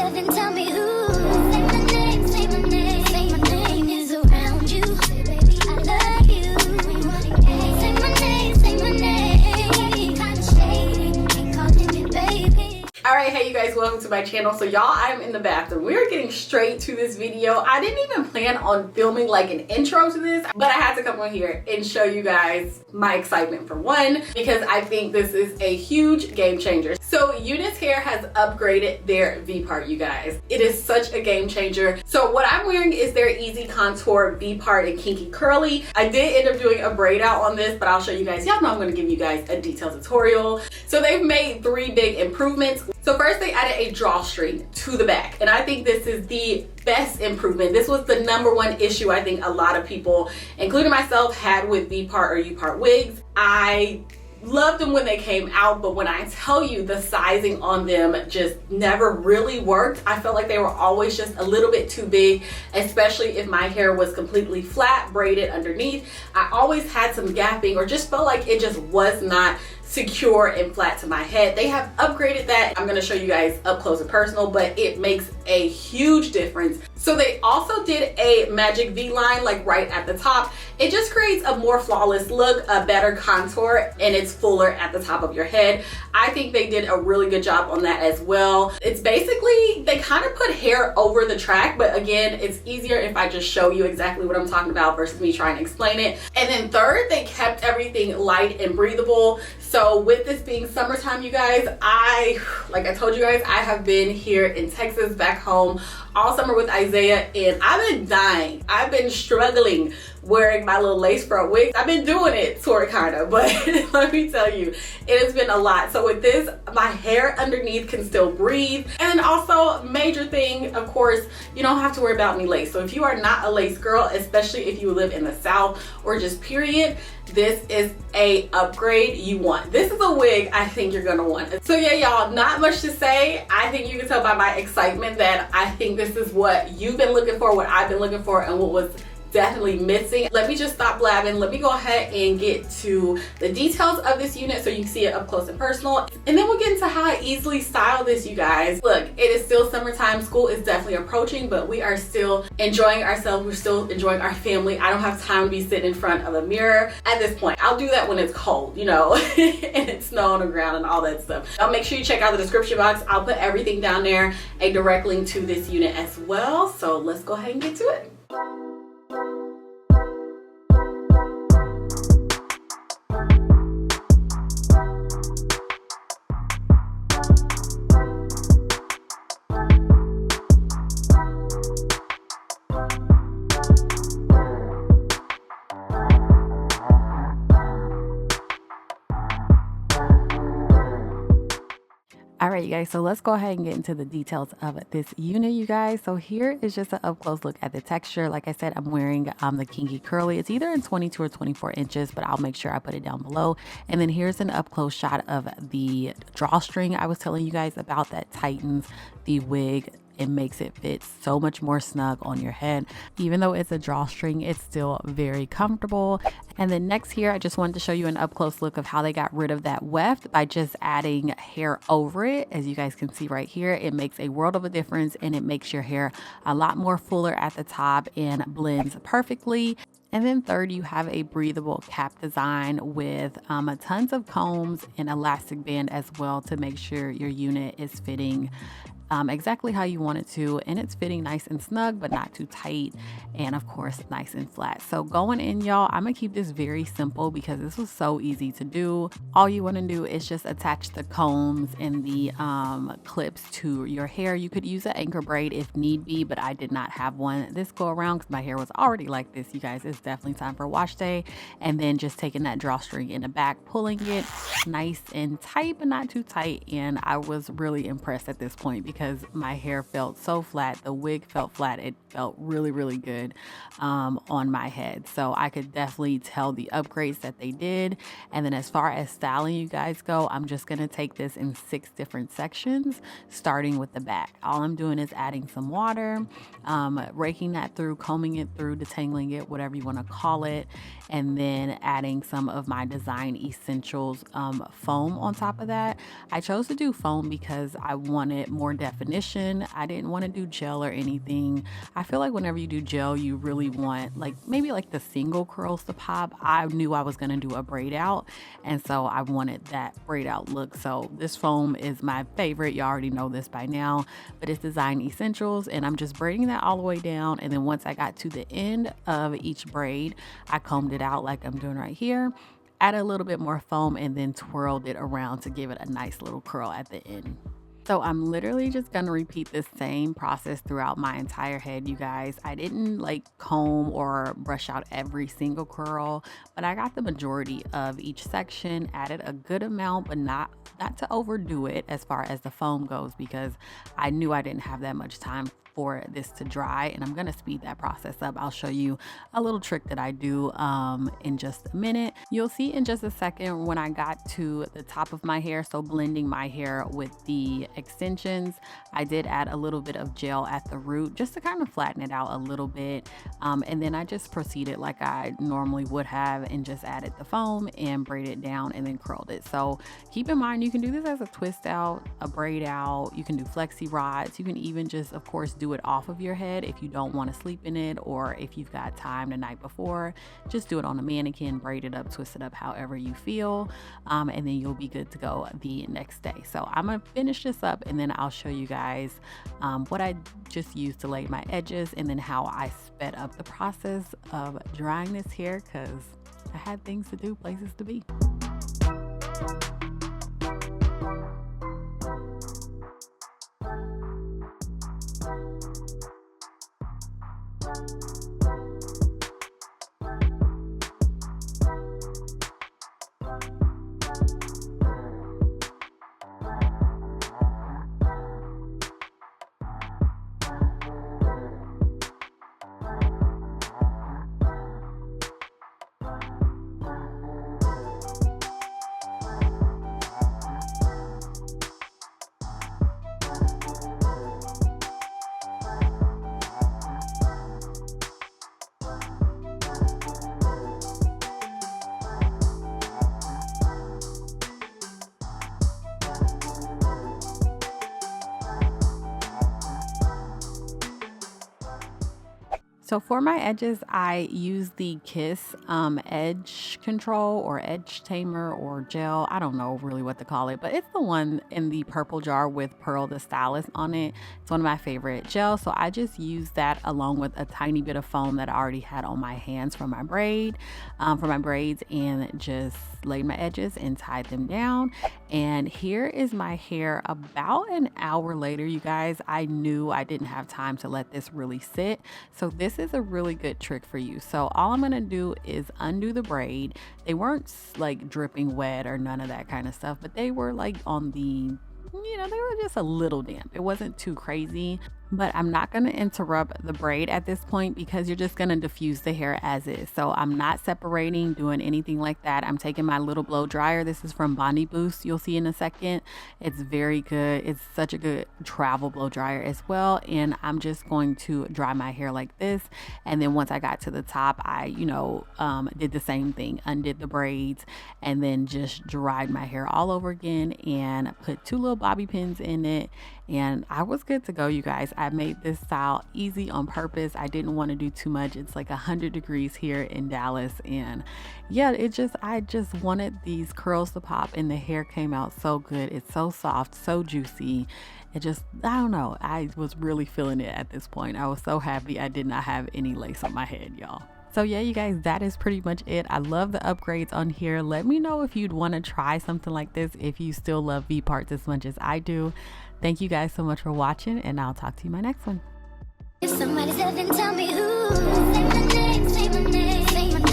yourself and tell me who. Say my name, say my name, say my name is around you. Baby, I love you. Say my name, say my name. Kinda shady, ain't calling me baby. Alright, hey you guys, welcome to my channel. So y'all, I'm in the bathroom. We're getting straight to this video. I didn't even plan on filming like an intro to this, but I had to come on here and show you guys my excitement for one, because I think this is a huge game changer. So UNice Hair has upgraded their V part, you guys. It is such a game changer. So what I'm wearing is their Easy Contour V part in Kinky Curly. I did end up doing a braid out on this, but I'll show you guys. Y'all know I'm gonna give you guys a detailed tutorial. So they've made 3 big improvements. So first they added a drawstring to the back, and I think this is the best improvement. This was the #1 issue I think a lot of people, including myself, had with V part or U part wigs. I loved them when they came out, but when I tell you the sizing on them just never really worked. I felt like they were always just a little bit too big, especially if my hair was completely flat, braided underneath. I always had some gapping or just felt like it just was not secure and flat to my head. They have upgraded that. I'm gonna show you guys up close and personal, but it makes a huge difference. So they also did a magic V line like right at the top. It just creates a more flawless look, a better contour, and it's fuller at the top of your head. I think they did a really good job on that as well. It's basically, they kind of put hair over the track, but again, it's easier if I just show you exactly what I'm talking about versus me trying to explain it. And then third, they kept everything light and breathable. So with this being summertime, you guys, like I told you guys, I have been here in Texas back home all summer with Isaiah, and I've been dying. I've been struggling wearing my little lace front wigs. I've been doing it sort of kind of, but let me tell you, it has been a lot. So with this, my hair underneath can still breathe. And then also, major thing, of course, you don't have to worry about any lace. So if you are not a lace girl, especially if you live in the South or just period, this is a upgrade you want. This is a wig I think you're gonna want. So yeah, y'all, not much to say. I think you can tell by my excitement that I think this is what you've been looking for, what I've been looking for, and what was definitely missing. Let me just stop blabbing. Let me go ahead and get to the details of this unit so you can see it up close and personal. And then we'll get into how I easily style this, you guys. Look, it is still summertime. School is definitely approaching, but we are still enjoying ourselves. We're still enjoying our family. I don't have time to be sitting in front of a mirror at this point. I'll do that when it's cold, you know, and it's snow on the ground and all that stuff. I'll make sure you check out the description box. I'll put everything down there, a direct link to this unit as well. So let's go ahead and get to it. All right, you guys, so let's go ahead and get into the details of this unit, you guys. So here is just an up close look at the texture. Like I said, I'm wearing the Kinky Curly. It's either in 22 or 24 inches, but I'll make sure I put it down below. And then here's an up close shot of the drawstring I was telling you guys about that tightens the wig. It makes it fit so much more snug on your head. Even though it's a drawstring, it's still very comfortable. And then next here, I just wanted to show you an up close look of how they got rid of that weft by just adding hair over it. As you guys can see right here, it makes a world of a difference, and it makes your hair a lot more fuller at the top and blends perfectly. And then third, you have a breathable cap design with tons of combs and elastic band as well to make sure your unit is fitting exactly how you want it to, and it's fitting nice and snug but not too tight, and of course nice and flat. So going in, y'all, I'm gonna keep this very simple because this was so easy to do. All you want to do is just attach the combs and the clips to your hair. You could use an anchor braid if need be, but I did not have one this go around because my hair was already like this, you guys. It's definitely time for wash day. And then just taking that drawstring in the back, pulling it nice and tight but not too tight, and I was really impressed at this point because my hair felt so flat. The wig felt flat. It felt really, really good on my head. So I could definitely tell the upgrades that they did. And then as far as styling you guys go, I'm just going to take this in 6 different sections, starting with the back. All I'm doing is adding some water, raking that through, combing it through, detangling it, whatever you want to call it, and then adding some of my Design Essentials foam on top of that. I chose to do foam because I wanted more depth definition. I didn't want to do gel or anything. I feel like whenever you do gel, you really want like maybe like the single curls to pop. I knew I was going to do a braid out, and so I wanted that braid out look. So this foam is my favorite. You already know this by now, but it's Design Essentials, and I'm just braiding that all the way down. And then once I got to the end of each braid, I combed it out like I'm doing right here, added a little bit more foam, and then twirled it around to give it a nice little curl at the end. So I'm literally just going to repeat the same process throughout my entire head, you guys. I didn't like comb or brush out every single curl, but I got the majority of each section, added a good amount, but not to overdo it as far as the foam goes, because I knew I didn't have that much time for this to dry, and I'm gonna speed that process up. I'll show you a little trick that I do in just a minute. You'll see in just a second when I got to the top of my hair, so blending my hair with the extensions, I did add a little bit of gel at the root just to kind of flatten it out a little bit, and then I just proceeded like I normally would have and just added the foam and braided down and then curled it. So keep in mind, you can do this as a twist out, a braid out, you can do flexi rods, you can even just of course do it off of your head if you don't want to sleep in it, or if you've got time the night before, just do it on a mannequin, braid it up, twist it up however you feel, and then you'll be good to go the next day. So I'm gonna finish this up, and then I'll show you guys what I just used to lay my edges, and then how I sped up the process of drying this hair because I had things to do, places to be. So for my edges, I use the Kiss edge control or edge tamer or gel. I don't know really what to call it, but it's the one in the purple jar with Pearl the Stylist on it. It's one of my favorite gels. So I just used that along with a tiny bit of foam that I already had on my hands for my braids, and just laid my edges and tied them down. And here is my hair about an hour later, you guys. I knew I didn't have time to let this really sit. So this is a really good trick for you. So all I'm gonna do is undo the braid. They weren't like dripping wet or none of that kind of stuff, but they were like on the, you know, they were just a little damp. It wasn't too crazy, but I'm not going to interrupt the braid at this point because you're just going to diffuse the hair as is. So I'm not separating, doing anything like that. I'm taking my little blow dryer. This is from Bondi Boost. You'll see in a second. It's very good. It's such a good travel blow dryer as well. And I'm just going to dry my hair like this. And then once I got to the top, I, did the same thing, undid the braids, and then just dried my hair all over again and put 2 little bobby pins in it. And I was good to go, you guys. I made this style easy on purpose. I didn't want to do too much. It's like 100 degrees here in Dallas. And yeah, I just wanted these curls to pop, and the hair came out so good. It's so soft, so juicy. I don't know. I was really feeling it at this point. I was so happy I did not have any lace on my head, y'all. So yeah, you guys, that is pretty much it. I love the upgrades on here. Let me know if you'd want to try something like this, if you still love V-parts as much as I do. Thank you guys so much for watching, and I'll talk to you in my next one. If somebody said, then tell me who. Say my name, say my name, say my name.